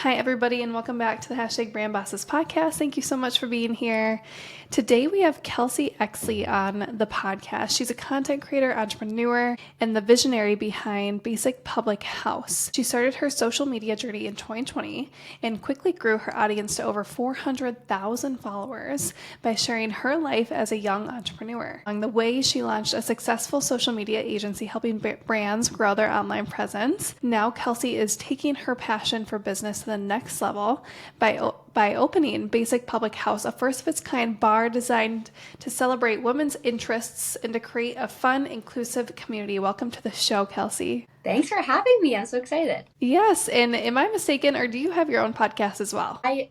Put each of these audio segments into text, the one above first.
Hi, everybody, and welcome back to the Brand Bosses podcast. Thank you so much for being here. Today, we have Kelsie Exley on the podcast. She's a content creator, entrepreneur, and the visionary behind Basic Public House. She started her social media journey in 2020 and quickly grew her audience to over 400,000 followers by sharing her life as a young entrepreneur. Along the way, she launched a successful social media agency helping brands grow their online presence. Now, Kelsie is taking her passion for business the next level by opening Basic Public House, a first-of-its-kind bar designed to celebrate women's interests and to create a fun, inclusive community. Welcome to the show, Kelsie. Thanks for having me. I'm so excited. Yes, and am I mistaken, or do you have your own podcast as well? I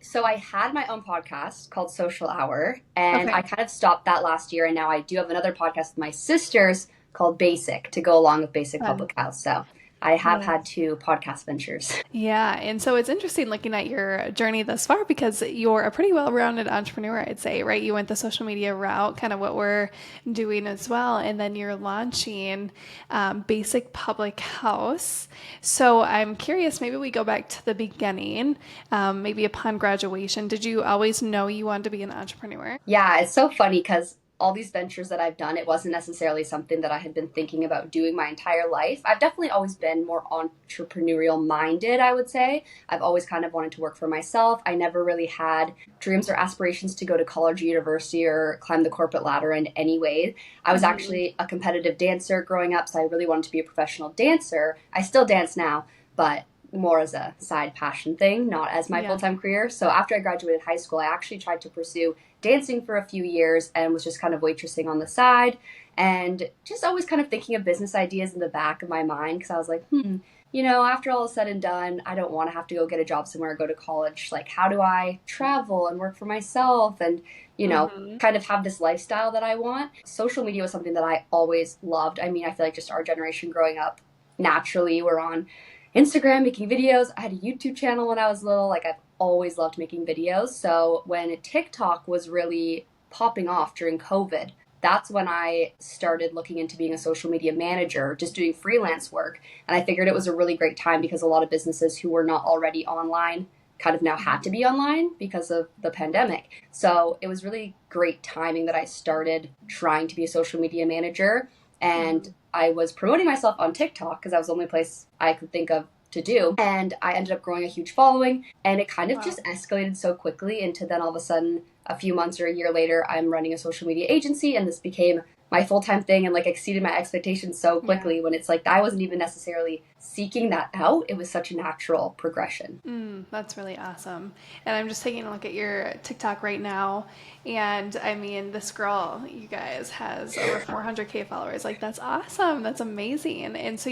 had my own podcast called Social Hour, and Okay. I kind of stopped that last year, and now I do have another podcast with my sisters called Basic to go along with Basic Public House. So I have had 2 podcast ventures. Yeah, and so it's interesting looking at your journey thus far because you're a pretty well-rounded entrepreneur, I'd say, right? You went the social media route, kind of what we're doing as well, and then you're launching Basic Public House. So I'm curious, maybe we go back to the beginning, maybe upon graduation. Did you always know you wanted to be an entrepreneur? Yeah, it's so funny because all these ventures that I've done, it wasn't necessarily something that I had been thinking about doing my entire life. I've definitely always been more entrepreneurial minded, I would say. I've always kind of wanted to work for myself. I never really had dreams or aspirations to go to college or university or climb the corporate ladder in any way. I was actually a competitive dancer growing up, so I really wanted to be a professional dancer. I still dance now, but more as a side passion thing, not as my full-time career. So after I graduated high school, I actually tried to pursue dancing for a few years and was just kind of waitressing on the side and just always kind of thinking of business ideas in the back of my mind because I was like, after all is said and done, I don't want to have to go get a job somewhere or go to college. Like, how do I travel and work for myself and, kind of have this lifestyle that I want? Social media was something that I always loved. I mean, I feel like just our generation growing up, naturally, we're on Instagram making videos. I had a YouTube channel when I was little. Like, I've always loved making videos. So when TikTok was really popping off during COVID, that's when I started looking into being a social media manager, just doing freelance work. And I figured it was a really great time because a lot of businesses who were not already online kind of now had to be online because of the pandemic. So it was really great timing that I started trying to be a social media manager. And I was promoting myself on TikTok because that was the only place I could think of to do. And I ended up growing a huge following, and it kind of just escalated so quickly into then all of a sudden, a few months or a year later, I'm running a social media agency, and this became my full-time thing and like exceeded my expectations so quickly when it's like I wasn't even necessarily seeking that out. It was such a natural progression. That's really awesome. And I'm just taking a look at your TikTok right now. And I mean, this girl, you guys, has over 400K followers. Like, that's awesome. That's amazing. And so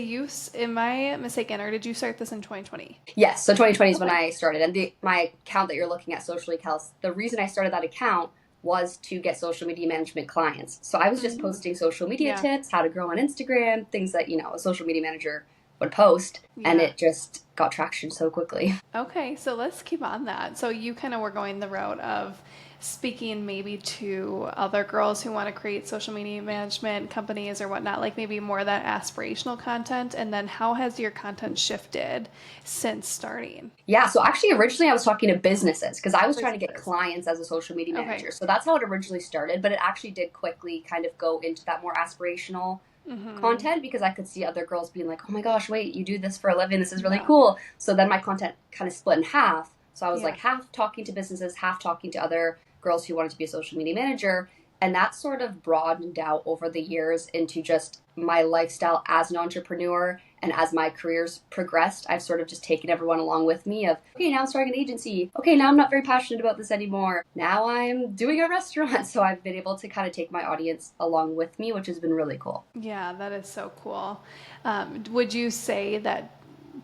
am I mistaken, or did you start this in 2020? Yes. So 2020 is when I started. And my account that you're looking at, Socially Kels, the reason I started that account was to get social media management clients. So I was just posting social media tips, how to grow on Instagram, things that, a social media manager would post, and it just got traction so quickly. Okay, so let's keep on that. So you kind of were going the route of speaking maybe to other girls who want to create social media management companies or whatnot, like maybe more of that aspirational content. And then how has your content shifted since starting? Yeah, so actually originally I was talking to businesses because I was trying to get clients as a social media manager. So that's how it originally started, but it actually did quickly kind of go into that more aspirational content because I could see other girls being like, oh my gosh, wait, you do this for a living. This is really cool. So then my content kind of split in half. So I was like half talking to businesses, half talking to other girls who wanted to be a social media manager. And that sort of broadened out over the years into just my lifestyle as an entrepreneur. And as my careers progressed, I've sort of just taken everyone along with me of, okay, now I'm starting an agency. Okay, now I'm not very passionate about this anymore. Now I'm doing a restaurant. So I've been able to kind of take my audience along with me, which has been really cool. Yeah, that is so cool. Would you say that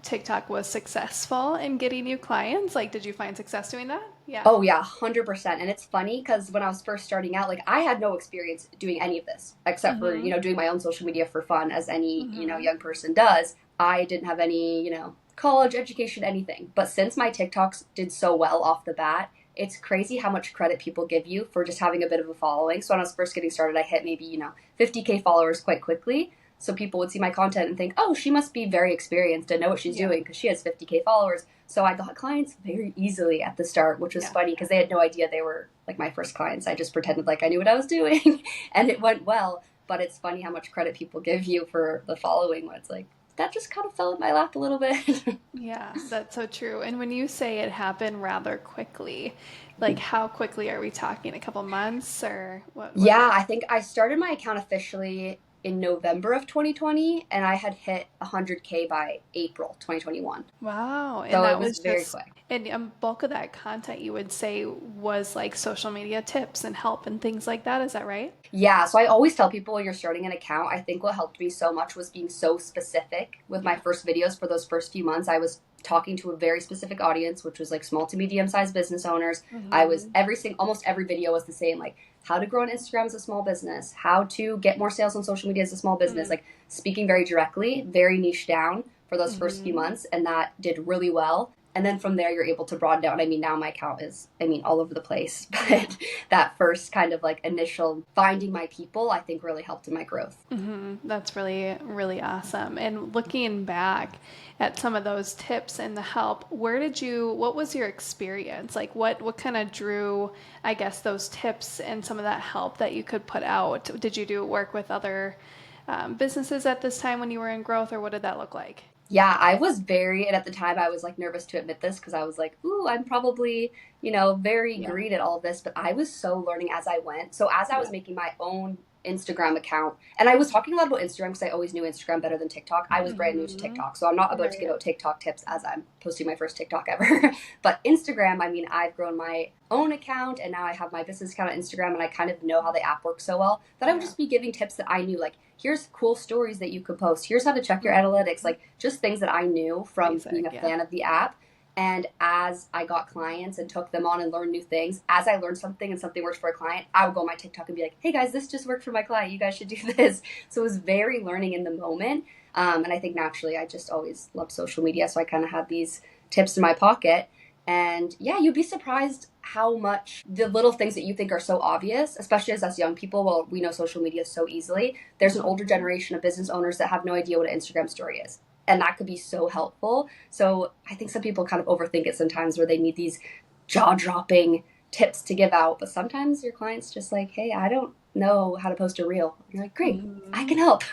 TikTok was successful in getting you clients? Like, did you find success doing that? Yeah. Oh yeah, 100%. And it's funny because when I was first starting out, like I had no experience doing any of this except for, doing my own social media for fun as any, young person does. I didn't have any, college education, anything. But since my TikToks did so well off the bat, it's crazy how much credit people give you for just having a bit of a following. So when I was first getting started, I hit maybe, 50K followers quite quickly. So people would see my content and think, oh, she must be very experienced and know what she's doing because she has 50K followers. So I got clients very easily at the start, which was funny because they had no idea they were like my first clients. I just pretended like I knew what I was doing and it went well. But it's funny how much credit people give you for the following when it's like, that just kind of fell in my lap a little bit. Yeah, that's so true. And when you say it happened rather quickly, like how quickly are we talking? A couple months or what Yeah, year? I think I started my account officially in November of 2020 and I had hit 100K by April 2021. Wow. And So it that was was very just, quick. and bulk of that content you would say was like social media tips and help and things like that. Is that right? Yeah, so I always tell people when you're starting an account, I think what helped me so much was being so specific with my Yeah. first videos for those first few months. I was talking to a very specific audience, which was like small to medium sized business owners. I was Hmm. almost every video was the same, like how to grow on Instagram as a small business, how to get more sales on social media as a small business, like speaking very directly, very niche down for those first few Hmm. months, and that did really well. And then from there, you're able to broaden out. I mean, now my account is, all over the place. Yeah. But that first kind of like initial finding my people, I think really helped in my growth. That's really, really awesome. And looking back at some of those tips and the help, what was your experience? Like what kind of drew, I guess, those tips and some of that help that you could put out? Did you do work with other businesses at this time when you were in growth, or what did that look like? Yeah, I was and at the time I was like nervous to admit this because I was like, ooh, I'm probably, very Yeah. green at all of this. But I was so learning as I went. So as I was Yeah. making my own Instagram account, and I was talking a lot about Instagram because I always knew Instagram better than TikTok. I was brand new to Hmm. TikTok. So I'm not about to Right. give out TikTok tips as I'm posting my first TikTok ever. But Instagram, I've grown my own account and now I have my business account on Instagram and I kind of know how the app works so well that I would Yeah. just be giving tips that I knew, like, here's cool stories that you could post. Here's how to check your analytics, Hmm. like just things that I knew from being Basic. a Yeah. fan of the app. And as I got clients and took them on and learned new things, as I learned something and something worked for a client, I would go on my TikTok and be like, hey guys, this just worked for my client. You guys should do this. So it was very learning in the moment. And I think naturally I just always loved social media. So I kind of had these tips in my pocket. And yeah, you'd be surprised how much the little things that you think are so obvious, especially as us young people, well, we know social media so easily. There's an older Hmm. generation of business owners that have no idea what an Instagram story is. And that could be so helpful. So I think some people kind of overthink it sometimes where they need these jaw dropping tips to give out. But sometimes your client's just like, hey, I don't know how to post a reel. And you're like, great, I Hmm. can help.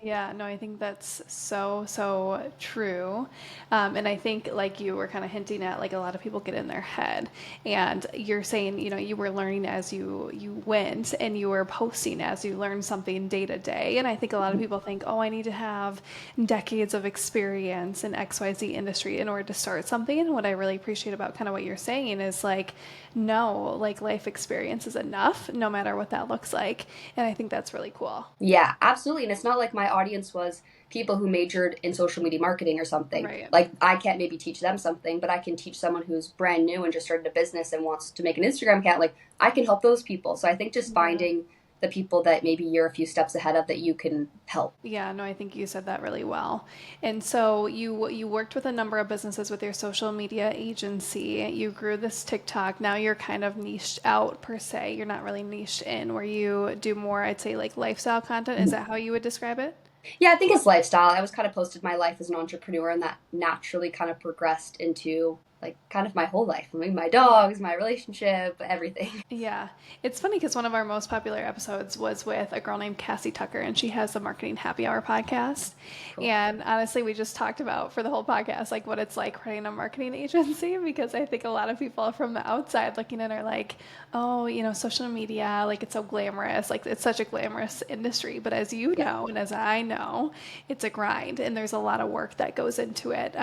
Yeah, no, I think that's so, so true. And I think, like you were kind of hinting at, like a lot of people get in their head, and you're saying, you were learning as you went, and you were posting as you learned something day to day. And I think a lot of people think, oh, I need to have decades of experience in XYZ industry in order to start something. And what I really appreciate about kind of what you're saying is like, no, like life experience is enough, no matter what that looks like. And I think that's really cool. Yeah, absolutely. And it's not like my audience was people who majored in social media marketing or something. Right. Like, I can't maybe teach them something, but I can teach someone who's brand new and just started a business and wants to make an Instagram account. Like, I can help those people. So I think just Yeah. finding the people that maybe you're a few steps ahead of that you can help. Yeah, no, I think you said that really well. And so you worked with a number of businesses with your social media agency. You grew this TikTok. Now you're kind of niched out per se. You're not really niched in where you do more, I'd say like lifestyle content. Is that how you would describe it? Yeah, I think it's lifestyle. I was kind of posted my life as an entrepreneur, and that naturally kind of progressed into like kind of my whole life. I mean, my dogs, my relationship, everything. Yeah, it's funny because one of our most popular episodes was with a girl named Cassie Tucker, and she has the Marketing Happy Hour podcast. Cool. And honestly, we just talked about for the whole podcast, like what it's like running a marketing agency, because I think a lot of people from the outside looking in are like, oh, social media, like it's so glamorous, like it's such a glamorous industry. But as you Yeah. know, and as I know, it's a grind, and there's a lot of work that goes into it.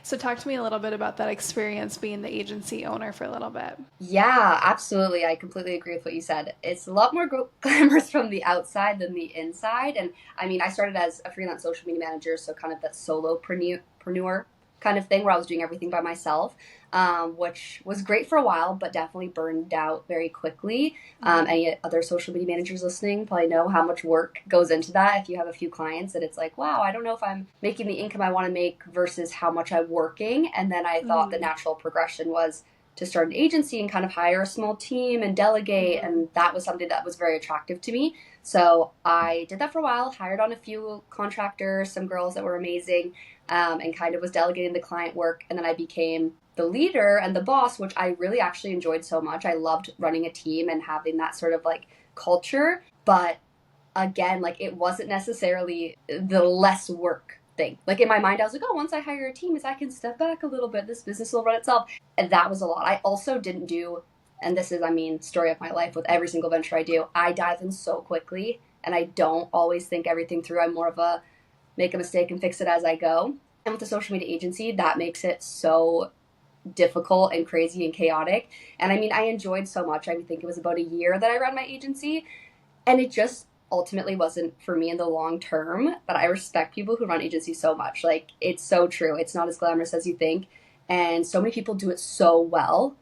So talk to me a little bit about that experience being the agency owner for a little bit. Yeah, absolutely. I completely agree with what you said. It's a lot more glamorous from the outside than the inside. And I started as a freelance social media manager, so kind of that solopreneur kind of thing where I was doing everything by myself, which was great for a while, but definitely burned out very quickly. Mhm. Any other social media managers listening probably know how much work goes into that. If you have a few clients and it's like, wow, I don't know if I'm making the income I want to make versus how much I'm working. And then I thought the Mm. natural progression was to start an agency and kind of hire a small team and delegate. Mm-hmm. And that was something that was very attractive to me. So I did that for a while, hired on a few contractors, some girls that were amazing, and kind of was delegating the client work. And then I became the leader and the boss, which I really actually enjoyed so much. I loved running a team and having that sort of like culture. But again, like it wasn't necessarily the less work thing. Like in my mind, I was like, oh, once I hire a team, is I can step back a little bit. This business will run itself. And that was a lot. I also didn't do, and this is, I mean, story of my life with every single venture I do. I dive in so quickly and I don't always think everything through. I'm more of a make a mistake and fix it as I go. And with the social media agency, that makes it so difficult and crazy and chaotic. And I mean, I enjoyed so much. I think it was about a year that I ran my agency, and it just ultimately wasn't for me in the long term. But I respect people who run agencies so much. Like, it's so true. It's not as glamorous as you think. And so many people do it so well.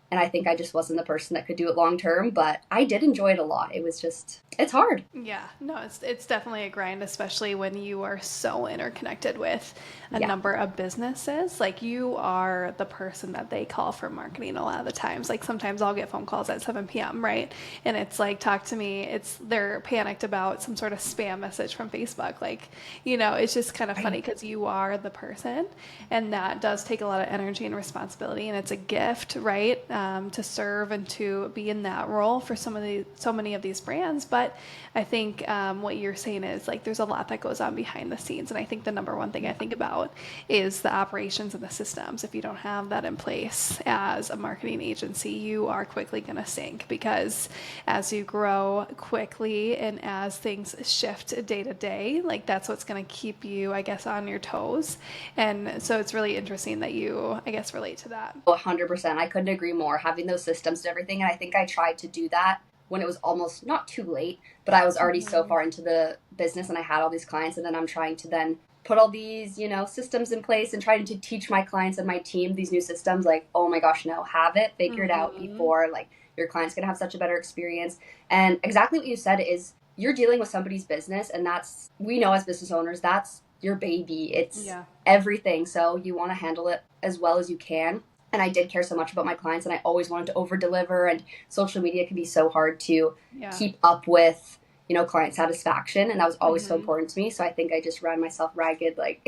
And I think I just wasn't the person that could do it long term, but I did enjoy it a lot. It was just, it's hard. Yeah, no, it's definitely a grind, especially when you are so interconnected with a number of businesses. Like, you are the person that they call for marketing a lot of the times. Like, sometimes I'll get phone calls at 7 p.m., right? And it's like, talk to me. They're panicked about some sort of spam message from Facebook. Like, it's just kind of funny because you are the person, and that does take a lot of energy and responsibility, and it's a gift, right? To serve and to be in that role for so many of these brands. But I think what you're saying is like there's a lot that goes on behind the scenes, and I think the number one thing I think about is the operations and the systems. If you don't have that in place as a marketing agency, you are quickly going to sink, because as you grow quickly and as things shift day to day, like that's what's going to keep you, I guess, on your toes. And so it's really interesting that you, I guess, relate to that. 100%. I couldn't agree more. Having those systems and everything. And I think I tried to do that when it was almost not too late, but I was already so far into the business and I had all these clients. And then I'm trying to then put all these, systems in place and trying to teach my clients and my team these new systems. Like, oh my gosh, no, have it figured out before like your client's going to have such a better experience. And exactly what you said is you're dealing with somebody's business, and that's, we know as business owners, that's your baby. It's everything. So you want to handle it as well as you can. And I did care so much about my clients, and I always wanted to over deliver, and social media can be so hard to keep up with, client satisfaction. And that was always so important to me. So I think I just ran myself ragged, like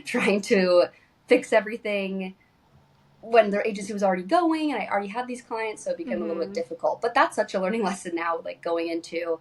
trying to fix everything when their agency was already going and I already had these clients. So it became a little bit difficult, but that's such a learning lesson now, like going into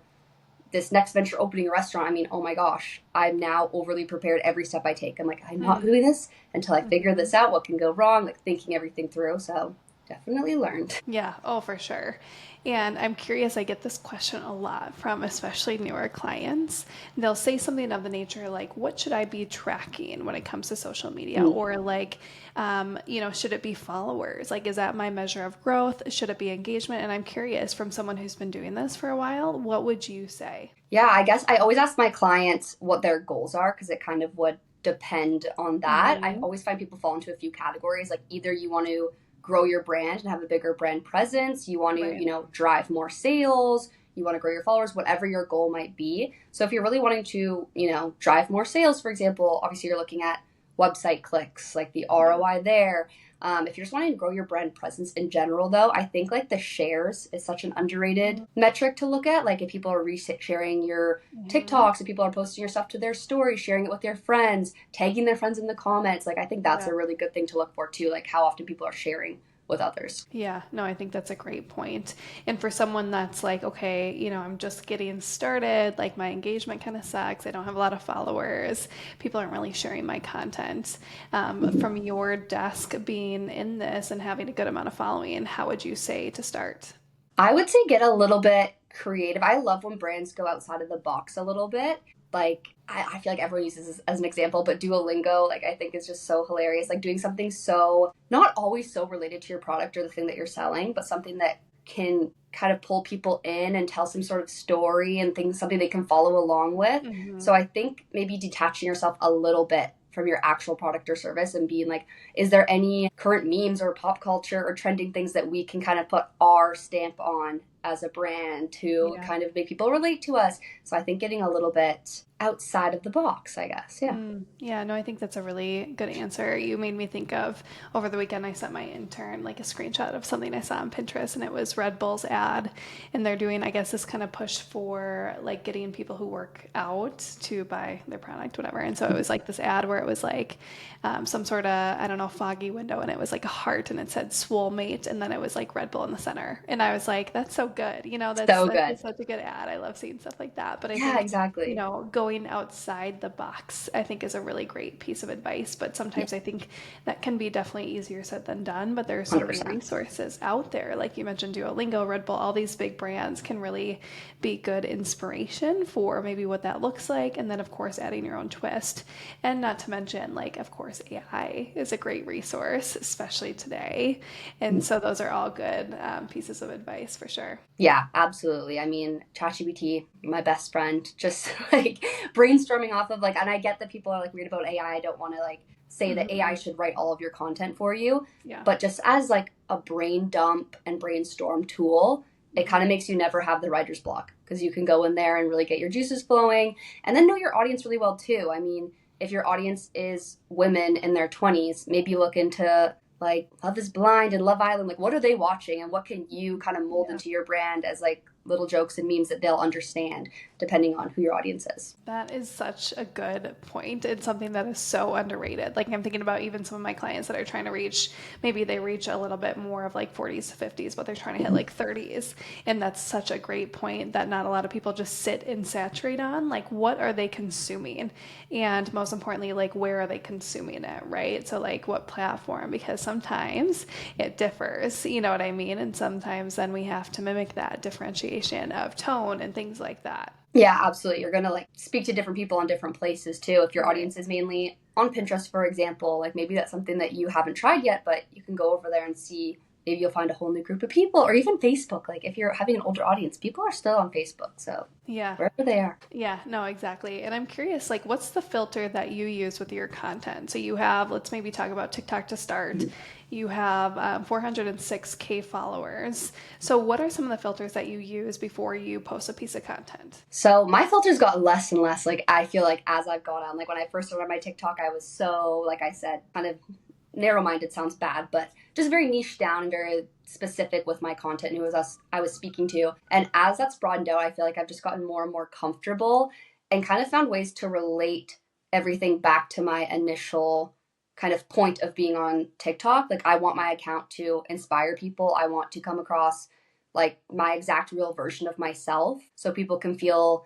this next venture, opening a restaurant. I mean, oh my gosh, I'm now overly prepared every step I take. I'm like, I'm not doing this until I figure this out, what can go wrong, like thinking everything through. So definitely learned. Yeah, oh, for sure. And I'm curious, I get this question a lot from especially newer clients. They'll say something of the nature like, what should I be tracking when it comes to social media? Or like, should it be followers? Like, is that my measure of growth? Should it be engagement? And I'm curious, from someone who's been doing this for a while, what would you say? Yeah, I guess I always ask my clients what their goals are, because it kind of would depend on that. I always find people fall into a few categories. Like, either you want to grow your brand and have a bigger brand presence, you want to, drive more sales, you want to grow your followers, whatever your goal might be. So if you're really wanting to, drive more sales, for example, obviously you're looking at website clicks, like the ROI there. If you're just wanting to grow your brand presence in general, though, I think like the shares is such an underrated metric to look at. Like, if people are sharing your TikToks, if people are posting your stuff to their story, sharing it with their friends, tagging their friends in the comments, like I think that's a really good thing to look for too, like how often people are sharing with others. Yeah, no, I think that's a great point. And for someone that's like, okay, I'm just getting started, like my engagement kind of sucks, I don't have a lot of followers, people aren't really sharing my content. From your desk being in this and having a good amount of following, how would you say to start? I would say get a little bit creative. I love when brands go outside of the box a little bit. Like, I feel like everyone uses this as an example, but Duolingo, like, I think is just so hilarious. Like, doing something so, not always so related to your product or the thing that you're selling, but something that can kind of pull people in and tell some sort of story and things, something they can follow along with. So I think maybe detaching yourself a little bit from your actual product or service and being like, is there any current memes or pop culture or trending things that we can kind of put our stamp on as a brand to kind of make people relate to us? So I think getting a little bit outside of the box, I guess. Yeah. Yeah, no, I think that's a really good answer. You made me think of over the weekend, I sent my intern like a screenshot of something I saw on Pinterest, and it was Red Bull's ad. And they're doing, I guess, this kind of push for like getting people who work out to buy their product, whatever. And so it was like this ad where it was like some sort of, I don't know, foggy window, and it was like a heart and it said swole mate, and then it was like Red Bull in the center. And I was like, that's so good. You know, So that's good. just such a good ad. I love seeing stuff like that. But I Yeah, think, exactly. going outside the box, I think is a really great piece of advice. But Yeah, sometimes I think that can be definitely easier said than done. But there are so many 100%. resources out there. Like you mentioned, Duolingo, Red Bull, all these big brands can really be good inspiration for maybe what that looks like. And then, of course, adding your own twist. And not to mention, like, of course, AI is a great resource, especially today. And so those are all good pieces of advice for sure. Yeah, absolutely. I mean, ChatGPT, my best friend, just like brainstorming off of like, and I get that people are like weird about AI. I don't want to like say that AI should write all of your content for you, Yeah. but just as like a brain dump and brainstorm tool, it kind of makes you never have the writer's block because you can go in there and really get your juices flowing and then know your audience really well too. I mean, if your audience is women in their 20s, maybe look into like Love is Blind and Love Island. Like, what are they watching, and what can you kind of mold Yeah. into your brand as like little jokes and memes that they'll understand depending on who your audience is. That is such a good point. It's something that is so underrated. Like I'm thinking about even some of my clients that are trying to reach, maybe they reach a little bit more of like 40s to 50s, but they're trying to hit like 30s. And that's such a great point that not a lot of people just sit and saturate on. Like what are they consuming? And most importantly, like where are they consuming it, right? So like what platform? Because sometimes it differs, you know what I mean? And sometimes then we have to mimic that differentiation of tone and things like that. Yeah, absolutely. You're going to like speak to different people on different places too. If your Right. audience is mainly on Pinterest, for example, like maybe that's something that you haven't tried yet, but you can go over there and see. Maybe you'll find a whole new group of people, or even Facebook. Like if you're having an older audience, people are still on Facebook. So Yeah. wherever they are. Yeah, no, exactly. And I'm curious, like, what's the filter that you use with your content? So you have, let's maybe talk about TikTok to start. You have 406K followers. So what are some of the filters that you use before you post a piece of content? So my filters got less and less. Like I feel like as I've gone on, like when I first started my TikTok, I was so, like I said, kind of narrow-minded sounds bad, but just very niche down and very specific with my content and who was us I was speaking to. And as that's broadened out, I feel like I've just gotten more and more comfortable and kind of found ways to relate everything back to my initial kind of point of being on TikTok. Like I want my account to inspire people. I want to come across like my exact real version of myself so people can feel,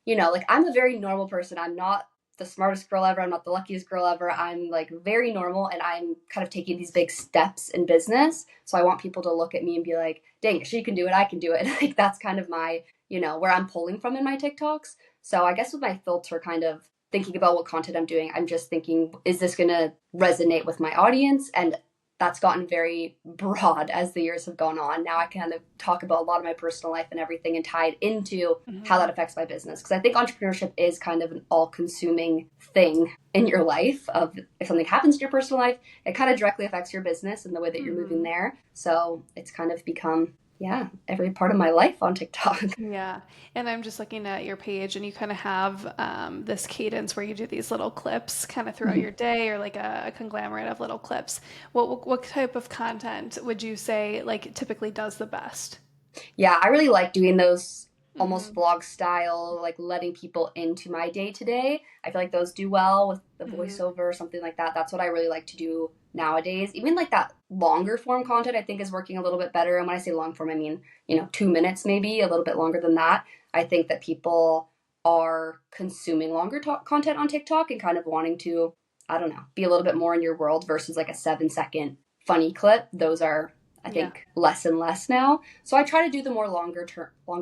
like I'm a very normal person. I'm not the smartest girl ever. I'm not the luckiest girl ever. I'm like very normal and I'm kind of taking these big steps in business. So I want people to look at me and be like, dang, she can do it. I can do it. Like that's kind of my, where I'm pulling from in my TikToks. So I guess with my filter kind of thinking about what content I'm doing, I'm just thinking, is this going to resonate with my audience? And that's gotten very broad as the years have gone on. Now I kind of talk about a lot of my personal life and everything and tie it into how that affects my business. Because I think entrepreneurship is kind of an all-consuming thing in your life of if something happens to your personal life, it kind of directly affects your business and the way that you're moving there. So it's kind of become, yeah, every part of my life on TikTok. Yeah. And I'm just looking at your page and you kind of have this cadence where you do these little clips kind of throughout your day or like a conglomerate of little clips. What type of content would you say like typically does the best? Yeah, I really like doing those almost vlog style, like letting people into my day to day. I feel like those do well with the voiceover or something like that. That's what I really like to do nowadays. Even like that longer form content, I think is working a little bit better. And when I say long form, I mean, 2 minutes, maybe a little bit longer than that. I think that people are consuming longer content on TikTok and kind of wanting to, I don't know, be a little bit more in your world versus like a 7-second funny clip. Those are, I Yeah. think, less and less now. So I try to do the more longer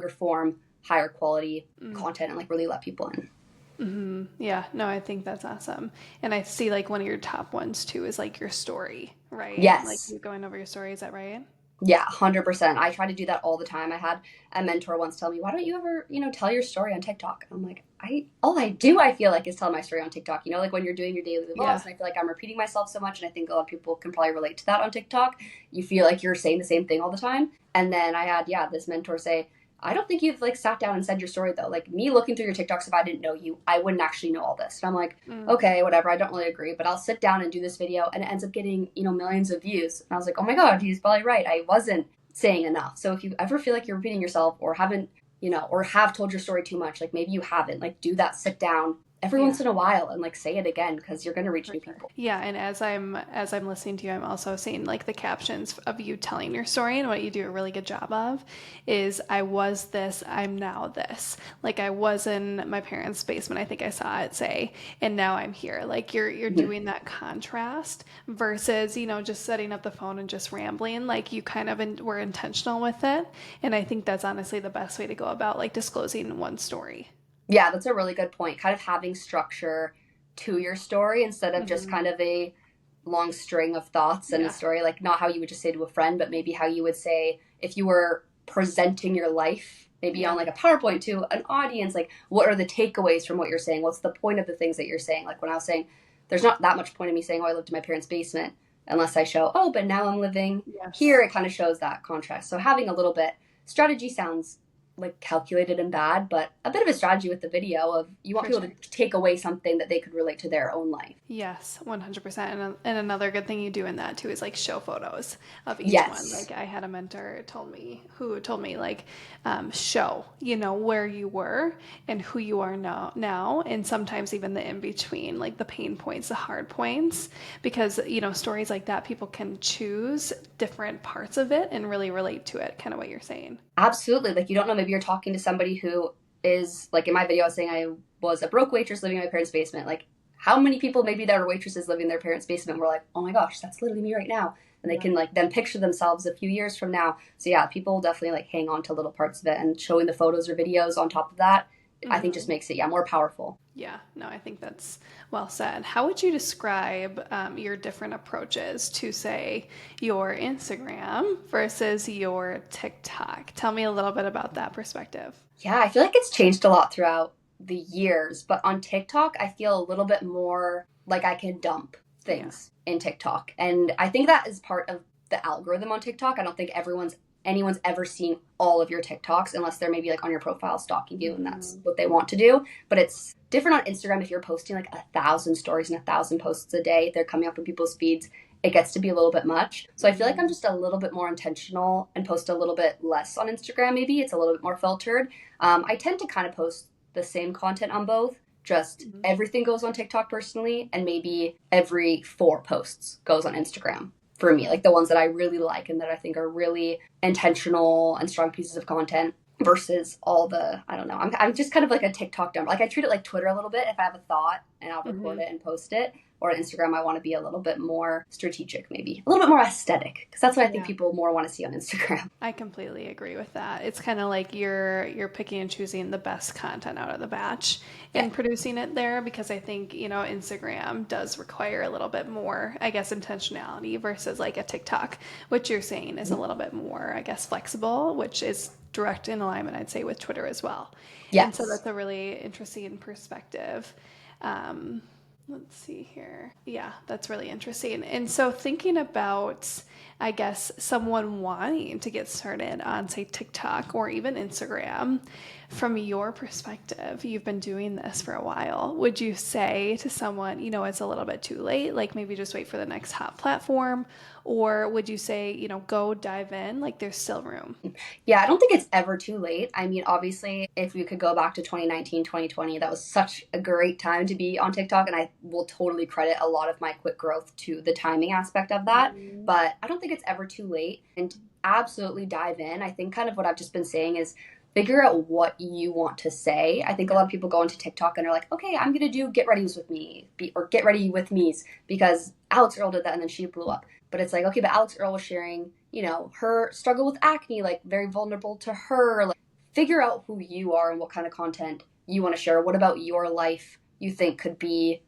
form, higher quality content and like really let people in. Yeah, no, I think that's awesome. And I see like one of your top ones too is like your story, right? Like Yes. you going over your story, is that right? Yeah, 100%. I try to do that all the time. I had a mentor once tell me, "Why don't you ever, tell your story on TikTok?" I'm like, all I do, I feel like, is tell my story on TikTok. Like when you're doing your daily Yeah. vlogs, and I feel like I'm repeating myself so much, and I think a lot of people can probably relate to that on TikTok. You feel like you're saying the same thing all the time. And then I had, yeah, this mentor say, I don't think you've like sat down and said your story though. Like me looking through your TikToks, if I didn't know you, I wouldn't actually know all this. And I'm like, okay, whatever. I don't really agree, but I'll sit down and do this video, and it ends up getting, millions of views. And I was like, oh my God, he's probably right. I wasn't saying enough. So if you ever feel like you're repeating yourself or haven't, or have told your story too much, like maybe you haven't, like do that, sit down every once in a while and like say it again, because you're going to reach new people. Yeah, and as I'm listening to you, I'm also seeing like the captions of you telling your story, and what you do a really good job of is I was this, I'm now this. Like I was in my parents' basement, I think I saw it say, and now I'm here. Like you're doing that contrast versus, just setting up the phone and just rambling. Like you kind of were intentional with it, and I think that's honestly the best way to go about like disclosing one story. Yeah, that's a really good point. Kind of having structure to your story instead of just kind of a long string of thoughts and a story, like not how you would just say to a friend, but maybe how you would say if you were presenting your life, maybe on like a PowerPoint to an audience, like what are the takeaways from what you're saying? What's the point of the things that you're saying? Like when I was saying, there's not that much point in me saying, oh, I lived in my parents' basement, unless I show, oh, but now I'm living here. It kind of shows that contrast. So having a little bit, strategy sounds like calculated and bad, but a bit of a strategy with the video of you want people to take away something that they could relate to their own life. Yes, 100%. And another good thing you do in that too is like show photos of each one. Like I had a mentor who told me like show, where you were and who you are now, and sometimes even the in between, like the pain points, the hard points, because stories like that, people can choose different parts of it and really relate to it, kind of what you're saying. Absolutely. Like you don't know, maybe you're talking to somebody who is like, in my video I was saying I was a broke waitress living in my parents' basement. Like how many people maybe that are waitresses living in their parents' basement were like, oh my gosh, that's literally me right now. And they can like then picture themselves a few years from now. So yeah, people definitely like hang on to little parts of it, and showing the photos or videos on top of that, I think just makes it more powerful. Yeah, no, I think that's well said. How would you describe your different approaches to, say, your Instagram versus your TikTok? Tell me a little bit about that perspective. Yeah, I feel like it's changed a lot throughout the years, but on TikTok, I feel a little bit more like I can dump things in TikTok. And I think that is part of the algorithm on TikTok. I don't think anyone's ever seen all of your TikToks unless they're maybe like on your profile stalking you and that's what they want to do. But it's different on Instagram. If you're posting like 1,000 stories and 1,000 posts a day, they're coming up in people's feeds, it gets to be a little bit much. So I feel like I'm just a little bit more intentional and post a little bit less on Instagram. Maybe it's a little bit more filtered. I tend to kind of post the same content on both. Just everything goes on TikTok personally, and maybe every 4 posts goes on Instagram. For me, like the ones that I really like and that I think are really intentional and strong pieces of content versus all the, I don't know. I'm just kind of like a TikTok dumper. Like I treat it like Twitter a little bit. If I have a thought and I'll record it and post it, or on Instagram, I want to be a little bit more strategic, maybe a little bit more aesthetic, because that's what I think people more want to see on Instagram. I completely agree with that. It's kind of like you're picking and choosing the best content out of the batch and producing it there, because I think, Instagram does require a little bit more, I guess, intentionality versus like a TikTok, which you're saying is a little bit more, I guess, flexible, which is direct in alignment, I'd say, with Twitter as well. Yes. And so that's a really interesting perspective. Let's see here. Yeah, that's really interesting. And so thinking about, I guess, someone wanting to get started on, say, TikTok or even Instagram, from your perspective, you've been doing this for a while. Would you say to someone, it's a little bit too late, like maybe just wait for the next hot platform? Or would you say, go dive in, like there's still room? Yeah, I don't think it's ever too late. I mean, obviously, if we could go back to 2019, 2020, that was such a great time to be on TikTok. And I will totally credit a lot of my quick growth to the timing aspect of that. But I don't think it's ever too late. And absolutely dive in. I think kind of what I've just been saying is figure out what you want to say. I think a lot of people go into TikTok and are like, okay, I'm going to do get ready with me or get ready with me's because Alex Earl did that and then she blew up. But it's like, okay, but Alex Earl was sharing, her struggle with acne, like very vulnerable to her. Like, figure out who you are and what kind of content you want to share. What about your life you think could be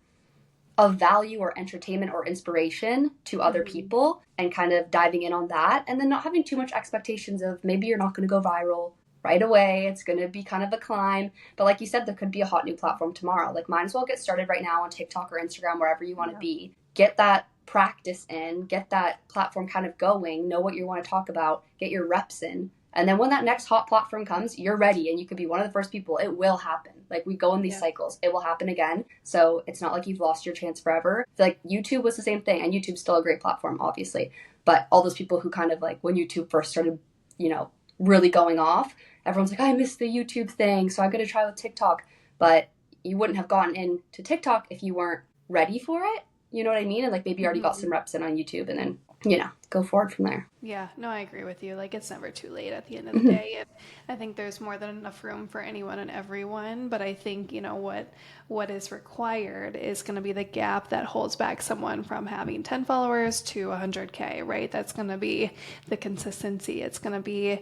of value or entertainment or inspiration to other people, and kind of diving in on that, and then not having too much expectations of maybe you're not going to go viral right away. It's going to be kind of a climb. But like you said, there could be a hot new platform tomorrow. Like might as well get started right now on TikTok or Instagram, wherever you want to be. Get that practice in, get that platform kind of going, know what you want to talk about, get your reps in, And then when that next hot platform comes, you're ready and you could be one of the first people. It will happen. Like we go in these cycles. It will happen again. So it's not like you've lost your chance forever. I feel like YouTube was the same thing, and YouTube's still a great platform, obviously. But all those people who kind of like when YouTube first started, really going off, everyone's like, I missed the YouTube thing, so I got to try with TikTok. But you wouldn't have gotten into TikTok if you weren't ready for it. You know what I mean? And like maybe you already got some reps in on YouTube and then, go forward from there. Yeah, no, I agree with you. Like, it's never too late at the end of the day. I think there's more than enough room for anyone and everyone. But I think, what is required is going to be the gap that holds back someone from having 10 followers to 100K, right? That's going to be the consistency. It's going to be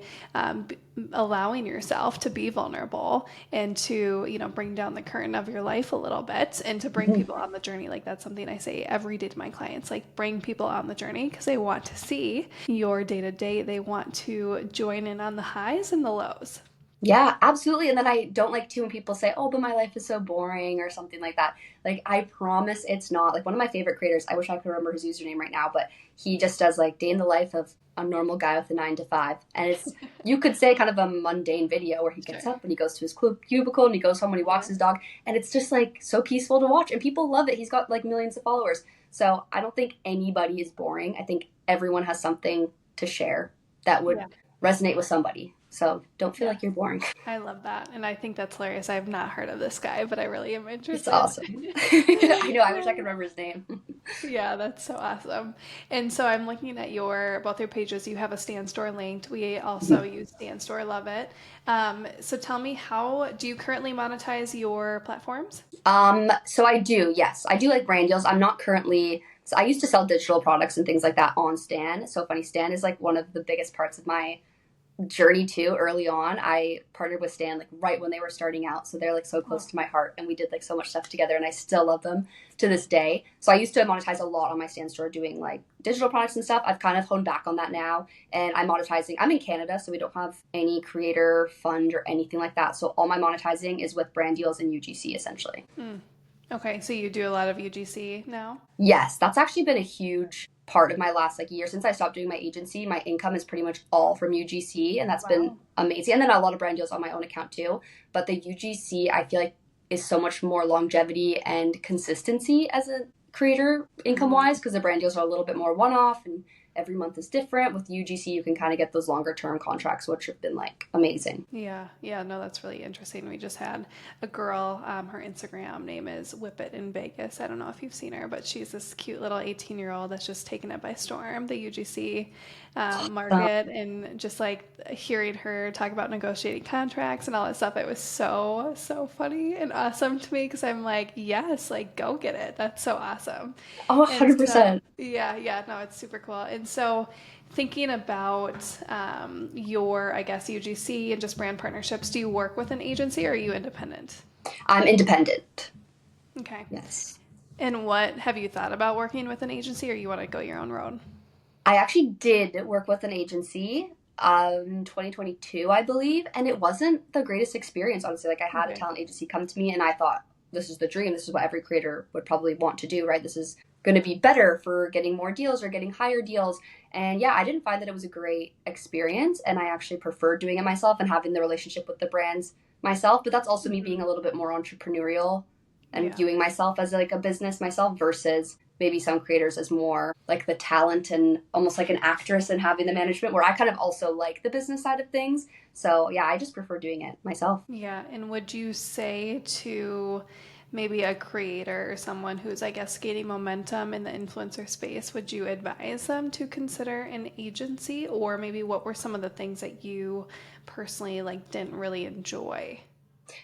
allowing yourself to be vulnerable and to, bring down the curtain of your life a little bit and to bring people on the journey. Like, that's something I say every day to my clients, like bring people on the journey because they want to see your day-to-day. They want to join in on the highs and the lows. Yeah, absolutely. And then I don't like to when people say, oh, but my life is so boring or something like that. Like, I promise it's not. Like, one of my favorite creators, I wish I could remember his username right now, but he just does like day in the life of a normal guy with a 9 to 5. And it's, you could say kind of a mundane video where he gets up and he goes to his cubicle and he goes home and he walks his dog. And it's just like so peaceful to watch. And people love it. He's got like millions of followers. So I don't think anybody is boring. I think everyone has something to share that would resonate with somebody. So don't feel like you're boring. I love that. And I think that's hilarious. I have not heard of this guy, but I really am interested. It's awesome. I know. I wish I could remember his name. Yeah, that's so awesome. And so I'm looking at both your pages. You have a Stan Store linked. We also use Stan Store. Love it. So tell me, how do you currently monetize your platforms? So I do. Yes, I do like brand deals. I'm not currently. So I used to sell digital products and things like that on Stan. So funny, Stan is like one of the biggest parts of my journey too. Early on, I partnered with Stan like right when they were starting out, so they're like so close to my heart, and we did like so much stuff together, and I still love them to this day. So I used to monetize a lot on my Stan Store doing like digital products and stuff. I've kind of honed back on that now, and I'm in Canada, so we don't have any creator fund or anything like that, so all my monetizing is with brand deals and UGC essentially. Okay, so you do a lot of UGC now? Yes, that's actually been a huge part of my last like year. Since I stopped doing my agency, my income is pretty much all from UGC, and that's been amazing. And then a lot of brand deals on my own account too. But the UGC, I feel like, is so much more longevity and consistency as a creator income wise, because the brand deals are a little bit more one-off and every month is different. With UGC, you can kind of get those longer term contracts, which have been like amazing. Yeah, no, that's really interesting. We just had a girl, her Instagram name is Whip It in Vegas. I don't know if you've seen her, but she's this cute little 18-year-old that's just taken it by storm, the UGC market, and just like hearing her talk about negotiating contracts and all that stuff, it was so funny and awesome to me, because I'm like, yes, like go get it. That's so awesome. Oh, 100%. Yeah, no, it's super cool. And so thinking about your, I guess, UGC and just brand partnerships, do you work with an agency or are you independent? I'm independent. Okay. Yes. And what have you thought about working with an agency, or you want to go your own road? I actually did work with an agency in 2022, I believe, and it wasn't the greatest experience, honestly. Like, I had a talent agency come to me and I thought, this is the dream. This is what every creator would probably want to do, right? This is going to be better for getting more deals or getting higher deals. And yeah, I didn't find that it was a great experience, and I actually preferred doing it myself and having the relationship with the brands myself. But that's also me being a little bit more entrepreneurial and viewing myself as like a business myself, versus maybe some creators as more like the talent and almost like an actress and having the management, where I kind of also like the business side of things. So yeah, I just prefer doing it myself. Yeah. And would you say to maybe a creator or someone who's, I guess, gaining momentum in the influencer space, would you advise them to consider an agency? Or maybe what were some of the things that you personally like didn't really enjoy?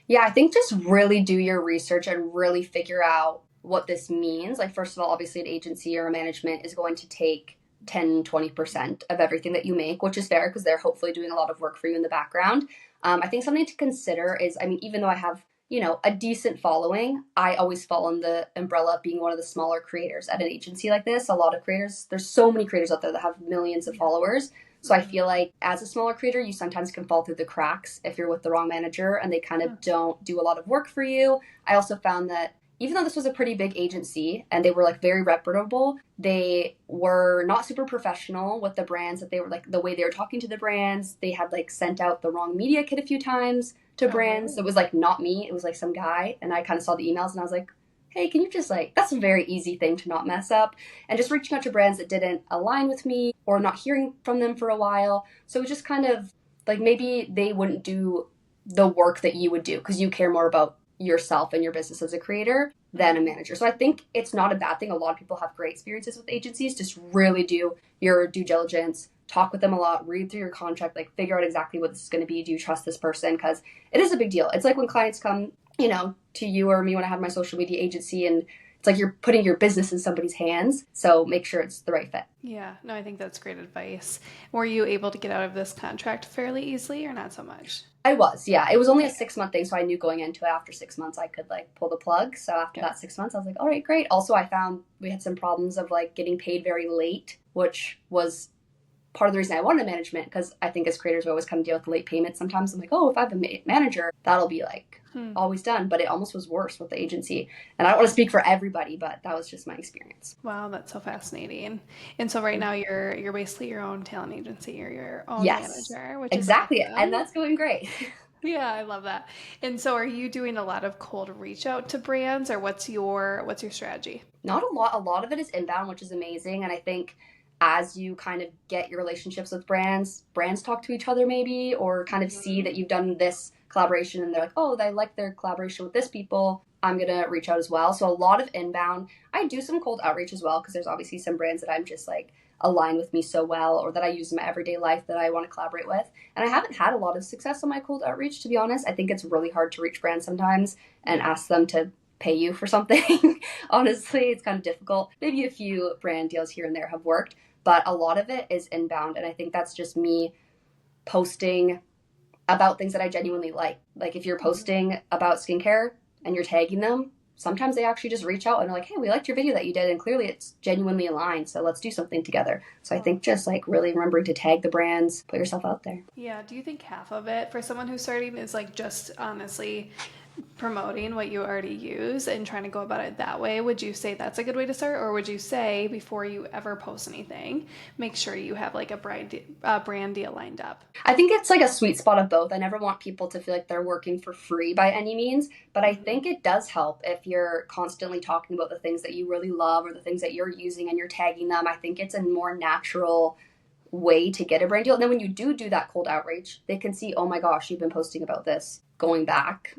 Yeah, I think just really do your research and really figure out what this means. Like, first of all, obviously an agency or a management is going to take 10-20% of everything that you make, which is fair because they're hopefully doing a lot of work for you in the background. I think something to consider is, I mean, even though I have, a decent following, I always fall in the umbrella of being one of the smaller creators at an agency like this. A lot of creators, there's so many creators out there that have millions of followers. So I feel like as a smaller creator, you sometimes can fall through the cracks if you're with the wrong manager and they kind of don't do a lot of work for you. I also found that even though this was a pretty big agency and they were like very reputable, they were not super professional with the brands that they were like the way they were talking to the brands. They had like sent out the wrong media kit a few times to brands. really? It was like not me, it was like some guy. And I kind of saw the emails and I was like, hey, can you just like, that's a very easy thing to not mess up. And just reaching out to brands that didn't align with me or not hearing from them for a while. So it was just kind of like maybe they wouldn't do the work that you would do because you care more about yourself and your business as a creator than a manager. So I think it's not a bad thing. A lot of people have great experiences with agencies. Just really do your due diligence, talk with them a lot, read through your contract, like figure out exactly what this is going to be. Do you trust this person? Because it is a big deal. It's like when clients come, you know, to you or me when I had my social media agency, and it's like you're putting your business in somebody's hands. So make sure it's the right fit. Yeah, no, I think that's great advice. Were you able to get out of this contract fairly easily or not so much? I was, yeah. It was only a 6-month thing, so I knew going into it after 6 months I could like pull the plug. So after that 6 months, I was like, all right, great. Also, I found we had some problems of like getting paid very late, which was part of the reason I wanted management, because I think as creators we always kind of deal with late payments. Sometimes I'm like, oh, if I have a manager, that'll be like always done. But it almost was worse with the agency. And I don't want to speak for everybody, but that was just my experience. Wow, that's so fascinating. And so right now you're basically your own talent agency, you're your own Yes, manager, which is exactly. And awesome. that's going great. Yeah, I love that. And so are you doing a lot of cold reach out to brands, or what's your strategy? Not a lot. A lot of it is inbound, which is amazing. And I think as you kind of get your relationships with brands talk to each other maybe, or kind of see that you've done this collaboration and they're like, oh, I like their collaboration with this people, I'm going to reach out as well. So a lot of inbound. I do some cold outreach as well because there's obviously some brands that I'm just like align with me so well or that I use in my everyday life that I want to collaborate with. And I haven't had a lot of success on my cold outreach, to be honest. I think it's really hard to reach brands sometimes and ask them to pay you for something. Honestly, it's kind of difficult. Maybe a few brand deals here and there have worked, but a lot of it is inbound. And I think that's just me posting about things that I genuinely like. Like if you're posting about skincare and you're tagging them, sometimes they actually just reach out and are like, hey, we liked your video that you did. And clearly it's genuinely aligned. So let's do something together. So I think just like really remembering to tag the brands, put yourself out there. Yeah, do you think half of it for someone who's starting is like just honestly promoting what you already use and trying to go about it that way? Would you say that's a good way to start, or would you say before you ever post anything, make sure you have like a brand deal lined up? I think it's like a sweet spot of both. I never want people to feel like they're working for free by any means, but I think it does help if you're constantly talking about the things that you really love or the things that you're using and you're tagging them. I think it's a more natural way to get a brand deal. And then when you do that cold outreach, they can see, oh my gosh, you've been posting about this going back,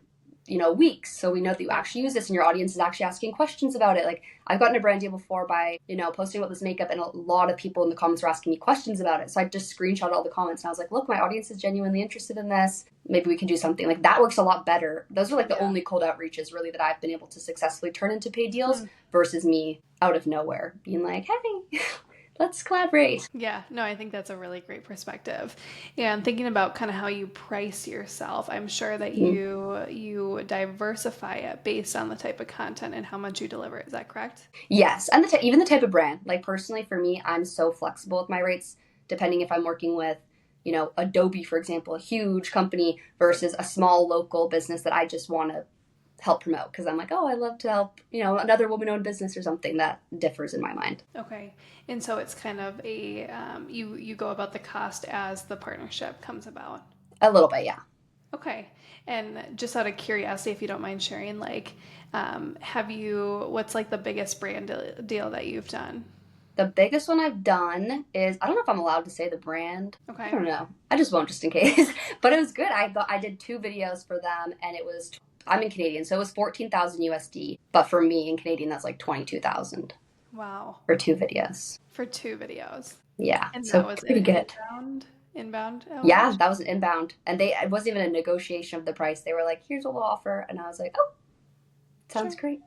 weeks. So we know that you actually use this and your audience is actually asking questions about it. Like I've gotten a brand deal before by, posting about this makeup and a lot of people in the comments were asking me questions about it. So I just screenshot all the comments and I was like, look, my audience is genuinely interested in this. Maybe we can do something. Like that works a lot better. Those are like the only cold outreaches really that I've been able to successfully turn into paid deals versus me out of nowhere being like, hey, let's collaborate. Yeah, no, I think that's a really great perspective. And thinking about kind of how you price yourself, I'm sure that you diversify it based on the type of content and how much you deliver. Is that correct? Yes, and even the type of brand. Like personally, for me, I'm so flexible with my rates, depending if I'm working with, Adobe, for example, a huge company versus a small local business that I just want to help promote because I'm like, oh, I love to help, another woman-owned business or something. That differs in my mind. Okay. And so it's kind of a, you go about the cost as the partnership comes about. A little bit, yeah. Okay. And just out of curiosity, if you don't mind sharing, like, what's like the biggest brand deal that you've done? The biggest one I've done is, I don't know if I'm allowed to say the brand. Okay. I don't know. I just won't just in case. But it was good. I did 2 videos for them and it was, I'm in Canadian, so it was 14,000 USD. But for me in Canadian, that's like 22,000. Wow. For 2 videos. For 2 videos. Yeah. And so that was pretty good. Inbound? Yeah, that was an inbound. And it wasn't even a negotiation of the price. They were like, here's what we'll offer. And I was like, oh, sounds great.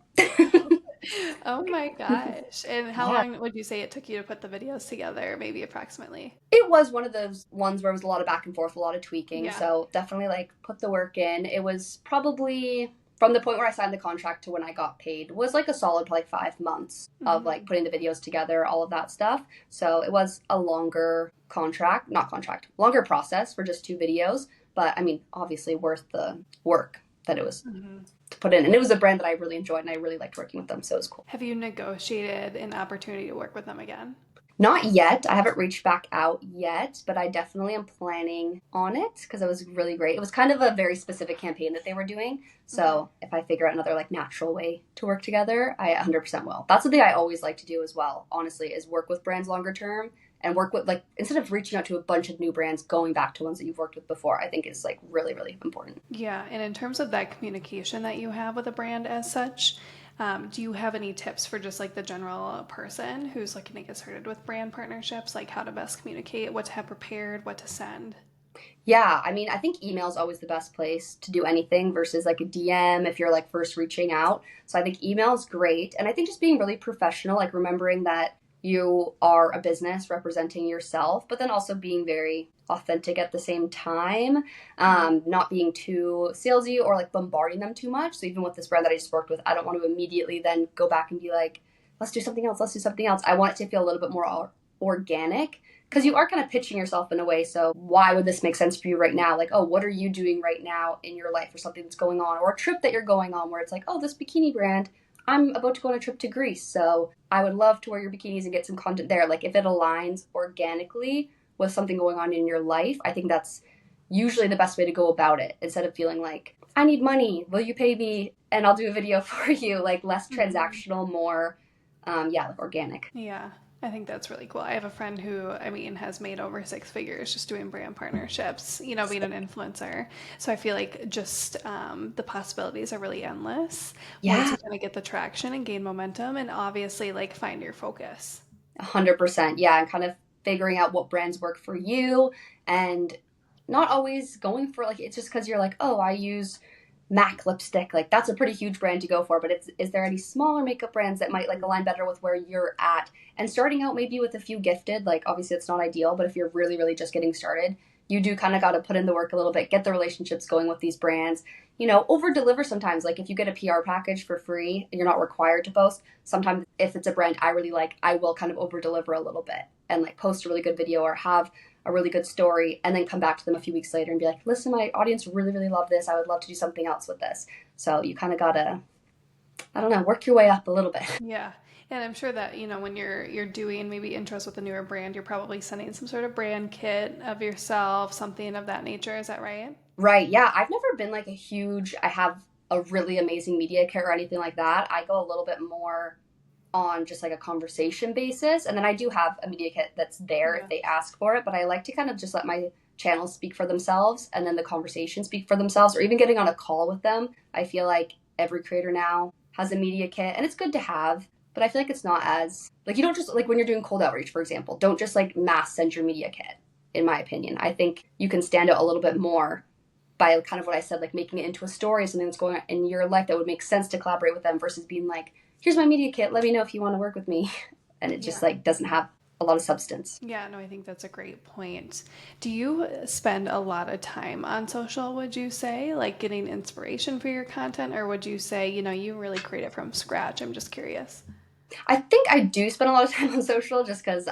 Oh my gosh. And how long would you say it took you to put the videos together, maybe approximately? It was one of those ones where it was a lot of back and forth, a lot of tweaking. Yeah. So definitely like put the work in. It was probably from the point where I signed the contract to when I got paid was like a solid like 5 months of like putting the videos together, all of that stuff. So it was a longer longer process for just 2 videos. But I mean, obviously worth the work that it was to put in. And it was a brand that I really enjoyed and I really liked working with them. So it was cool. Have you negotiated an opportunity to work with them again? Not yet. I haven't reached back out yet, but I definitely am planning on it because it was really great. It was kind of a very specific campaign that they were doing. So if I figure out another like natural way to work together, I 100% will. That's something I always like to do as well, honestly, is work with brands longer term and work with like instead of reaching out to a bunch of new brands, going back to ones that you've worked with before, I think is like really, really important. Yeah, and in terms of that communication that you have with a brand as such, do you have any tips for just like the general person who's looking to get started with brand partnerships, like how to best communicate, what to have prepared, what to send? Yeah, I mean, I think email is always the best place to do anything versus like a DM if you're like first reaching out. So I think email is great. And I think just being really professional, like remembering that you are a business representing yourself, but then also being very authentic at the same time, not being too salesy or like bombarding them too much. So even with this brand that I just worked with, I don't want to immediately then go back and be like, let's do something else, let's do something else. I want it to feel a little bit more organic because you are kind of pitching yourself in a way. So why would this make sense for you right now? Like, oh, what are you doing right now in your life or something that's going on or a trip that you're going on where it's like, oh, this bikini brand, I'm about to go on a trip to Greece. So I would love to wear your bikinis and get some content there. Like if it aligns organically with something going on in your life, I think that's usually the best way to go about it instead of feeling like, I need money. Will you pay me? And I'll do a video for you. Like less transactional, more, like organic. Yeah, I think that's really cool. I have a friend who, I mean, has made over 6 figures just doing brand partnerships, you know, being an influencer. So I feel like just the possibilities are really endless once Yeah, you kind of get the traction and gain momentum and obviously like find your focus. 100%. Yeah, and kind of figuring out what brands work for you and not always going for like, it's just because you're like, oh, I use MAC lipstick. Like that's a pretty huge brand to go for, but is there any smaller makeup brands that might like align better with where you're at? And starting out maybe with a few gifted, like obviously it's not ideal, but if you're really, really just getting started, you do kind of got to put in the work a little bit, get the relationships going with these brands, over deliver sometimes. Like if you get a PR package for free, you're not required to post. Sometimes if it's a brand I really like, I will kind of over deliver a little bit and like post a really good video or have a really good story and then come back to them a few weeks later and be like, listen, my audience really, really love this. I would love to do something else with this. So you kind of got to, I don't know, work your way up a little bit. Yeah. And I'm sure that, when you're doing maybe intros with a newer brand, you're probably sending some sort of brand kit of yourself, something of that nature. Is that right? Right. Yeah. I've never been like I have a really amazing media kit or anything like that. I go a little bit more on just like a conversation basis. And then I do have a media kit that's there Yeah. if they ask for it, but I like to kind of just let my channels speak for themselves and then the conversation speak for themselves or even getting on a call with them. I feel like every creator now has a media kit and it's good to have, but I feel like it's not as like you don't just like when you're doing cold outreach, for example, don't just like mass send your media kit, in my opinion. I think you can stand out a little bit more by kind of what I said, like making it into a story, something that's going on in your life that would make sense to collaborate with them versus being like, here's my media kit, let me know if you want to work with me. And it just Yeah. like doesn't have a lot of substance. Yeah, no, I think that's a great point. Do you spend a lot of time on social, would you say, like getting inspiration for your content, or would you say, you really create it from scratch? I'm just curious. I think I do spend a lot of time on social just because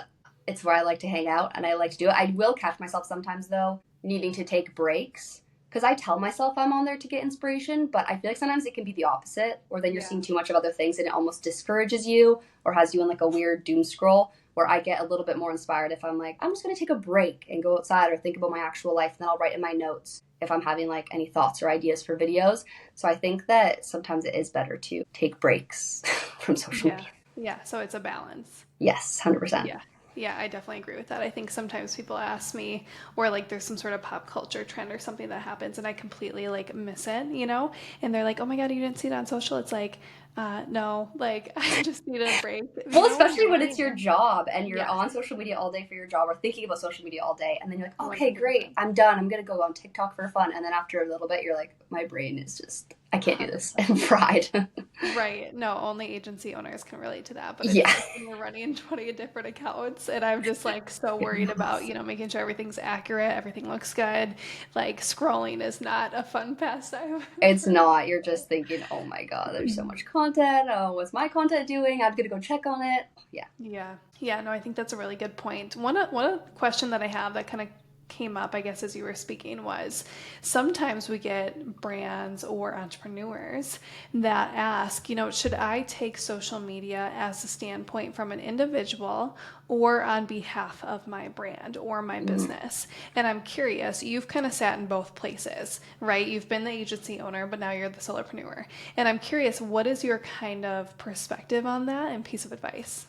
it's where I like to hang out and I like to do it. I will catch myself sometimes though, needing to take breaks because I tell myself I'm on there to get inspiration, but I feel like sometimes it can be the opposite, or then you're Yeah. seeing too much of other things and it almost discourages you or has you in like a weird doom scroll where I get a little bit more inspired if I'm like, I'm just going to take a break and go outside or think about my actual life. And then I'll write in my notes if I'm having like any thoughts or ideas for videos. So I think that sometimes it is better to take breaks from social Yeah. media. Yeah. So it's a balance. Yes, 100%. Yeah. Yeah, I definitely agree with that. I think sometimes people ask me, or like there's some sort of pop culture trend or something that happens and I completely like miss it. And they're like, oh my God, you didn't see it on social. It's like, no, like I just need a break. Well, What do especially you when it's mean? your job and you're Yes, on social media all day for your job or thinking about social media all day. And then you're like, okay, great, 100%. I'm done. I'm going to go on TikTok for fun. And then after a little bit, you're like, my brain is just, I can't do this. I'm fried. Right. No, only agency owners can relate to that. But it's Yeah. like when we're running 20 different accounts and I'm just like so worried about, making sure everything's accurate, everything looks good. Like scrolling is not a fun pastime It's for me. not. You're just thinking, oh my God, there's so much content. Oh, what's my content doing? I'm going to go check on it. Yeah. Yeah. Yeah, no, I think that's a really good point. One question that I have that kind of came up, I guess, as you were speaking, was sometimes we get brands or entrepreneurs that ask, should I take social media as a standpoint from an individual or on behalf of my brand or my business? And I'm curious, you've kind of sat in both places, right? You've been the agency owner, but now you're the solopreneur. And I'm curious, what is your kind of perspective on that and piece of advice?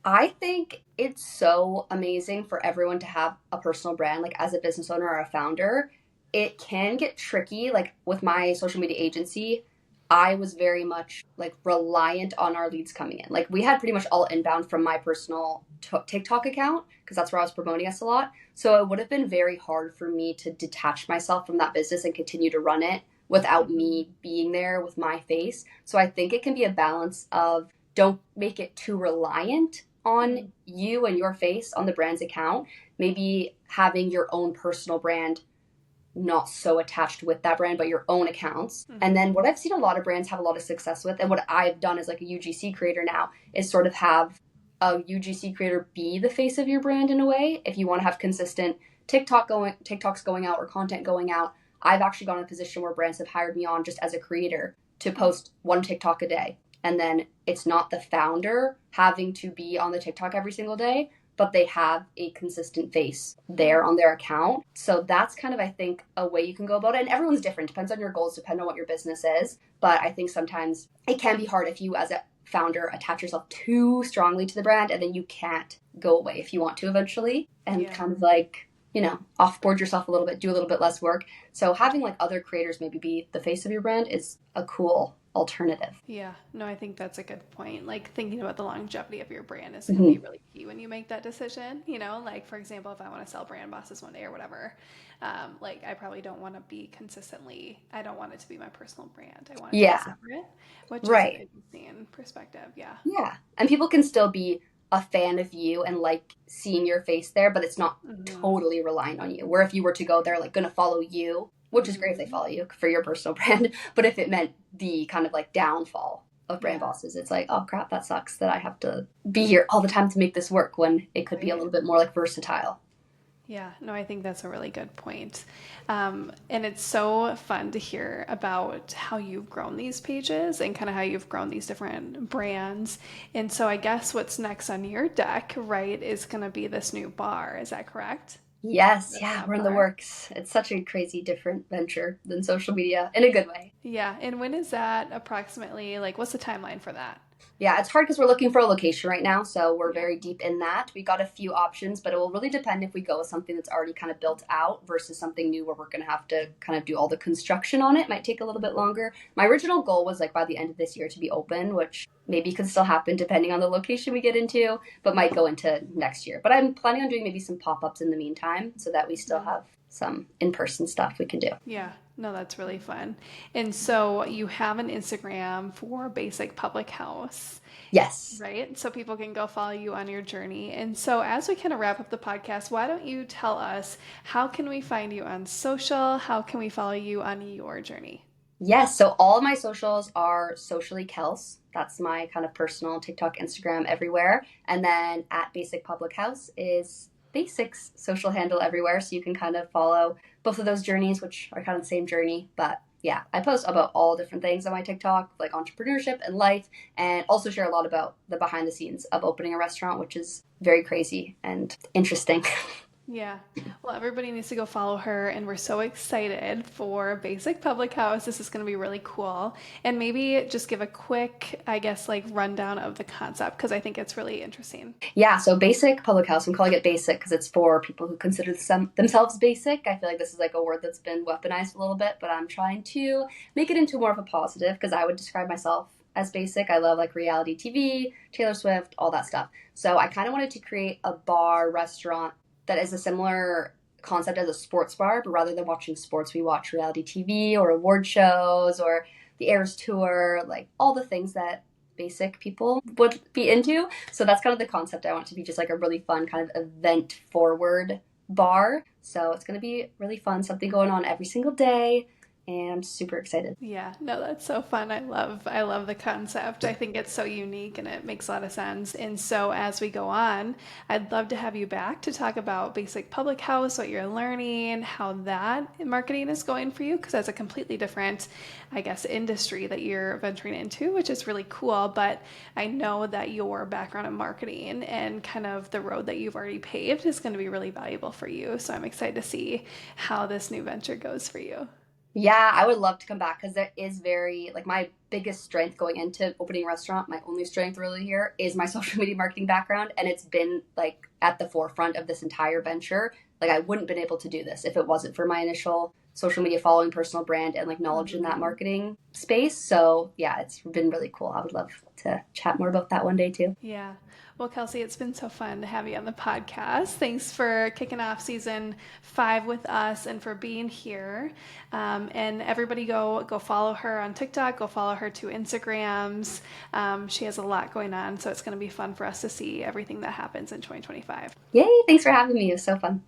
I think it's so amazing for everyone to have a personal brand. Like as a business owner or a founder, it can get tricky. Like with my social media agency, I was very much like reliant on our leads coming in. Like we had pretty much all inbound from my personal TikTok account because that's where I was promoting us a lot. So it would have been very hard for me to detach myself from that business and continue to run it without me being there with my face. So I think it can be a balance of don't make it too reliant on you and your face on the brand's account. Maybe having your own personal brand not so attached with that brand, but your own accounts. And then what I've seen a lot of brands have a lot of success with, and what I've done as like a UGC creator now, is sort of have a UGC creator be the face of your brand in a way. If you want to have consistent TikToks going out or content going out, I've actually gone in a position where brands have hired me on just as a creator to post one TikTok a day. And then it's not the founder having to be on the TikTok every single day, but they have a consistent face there on their account. So that's kind of, I think, a way you can go about it. And everyone's different. Depends on your goals, depends on what your business is. But I think sometimes it can be hard if you, as a founder, attach yourself too strongly to the brand, and then you can't go away if you want to eventually. And kind of like, offboard yourself a little bit, do a little bit less work. So having like other creators maybe be the face of your brand is a cool alternative. Yeah, no, I think that's a good point. Like thinking about the longevity of your brand is going to be really key when you make that decision. Like for example, if I want to sell brand bosses one day or whatever, like I probably don't want to be consistently, I don't want it to be my personal brand. I want it to be separate, which is an interesting perspective. Yeah. Yeah. And people can still be a fan of you and like seeing your face there, but it's not totally reliant on you. Where if you were to go there, like going to follow you, which is great if they follow you for your personal brand. But if it meant the kind of like downfall of brand bosses, it's like, oh crap, that sucks that I have to be here all the time to make this work when it could be a little bit more like versatile. Yeah, no, I think that's a really good point. And it's so fun to hear about how you've grown these pages and kind of how you've grown these different brands. And so I guess what's next on your deck, right, is going to be this new bar. Is that correct? Yes, yeah, we're in the works. It's such a crazy different venture than social media in a good way. Yeah, and when is that approximately, like, what's the timeline for that? Yeah, it's hard because we're looking for a location right now, so we're very deep in that. We got a few options, but it will really depend if we go with something that's already kind of built out versus something new where we're going to have to kind of do all the construction on it. Might take a little bit longer. My original goal was like by the end of this year to be open, which maybe could still happen depending on the location we get into, but might go into next year. But I'm planning on doing maybe some pop-ups in the meantime so that we still have some in-person stuff we can do. Yeah, no, that's really fun. And so you have an Instagram for Basic Public House. Yes. Right? So people can go follow you on your journey. And so as we kind of wrap up the podcast, why don't you tell us, how can we find you on social? How can we follow you on your journey? Yes, so all of my socials are socially Kels. That's my kind of personal TikTok, Instagram, everywhere. And then at Basic Public House is Basic's social handle everywhere. So you can kind of follow both of those journeys, which are kind of the same journey. But yeah, I post about all different things on my TikTok, like entrepreneurship and life, and also share a lot about the behind the scenes of opening a restaurant, which is very crazy and interesting. Yeah. Well, everybody needs to go follow her, and we're so excited for Basic Public House. This is going to be really cool. And maybe just give a quick, I guess, like rundown of the concept, because I think it's really interesting. Yeah, so Basic Public House, I'm calling it basic because it's for people who consider themselves basic. I feel like this is like a word that's been weaponized a little bit, but I'm trying to make it into more of a positive because I would describe myself as basic. I love like reality TV, Taylor Swift, all that stuff. So I kind of wanted to create a bar restaurant that is a similar concept as a sports bar, but rather than watching sports, we watch reality TV or award shows or the Eras Tour, like all the things that basic people would be into. So that's kind of the concept. I want it to be just like a really fun kind of event forward bar. So it's going to be really fun, something going on every single day. and I'm super excited. Yeah, no, that's so fun. I love the concept. I think it's so unique and it makes a lot of sense. And so as we go on, I'd love to have you back to talk about basic public house, what you're learning, how that marketing is going for you, because that's a completely different, I guess, industry that you're venturing into, which is really cool. But I know that your background in marketing and kind of the road that you've already paved is going to be really valuable for you. So I'm excited to see how this new venture goes for you. Yeah, I would love to come back because there is very, like, my biggest strength going into opening a restaurant, my only strength really here is my social media marketing background. And it's been like at the forefront of this entire venture. Like, I wouldn't have been able to do this if it wasn't for my initial social media following, personal brand, and like knowledge in that marketing space. So yeah, it's been really cool. I would love to chat more about that one day too. Yeah. Well, Kelsie, it's been so fun to have you on the podcast. Thanks for kicking off season 5 with us and for being here. And everybody go follow her on TikTok. Go follow her 2 Instagrams. She has a lot going on, so it's going to be fun for us to see everything that happens in 2025. Yay! Thanks for having me. It was so fun.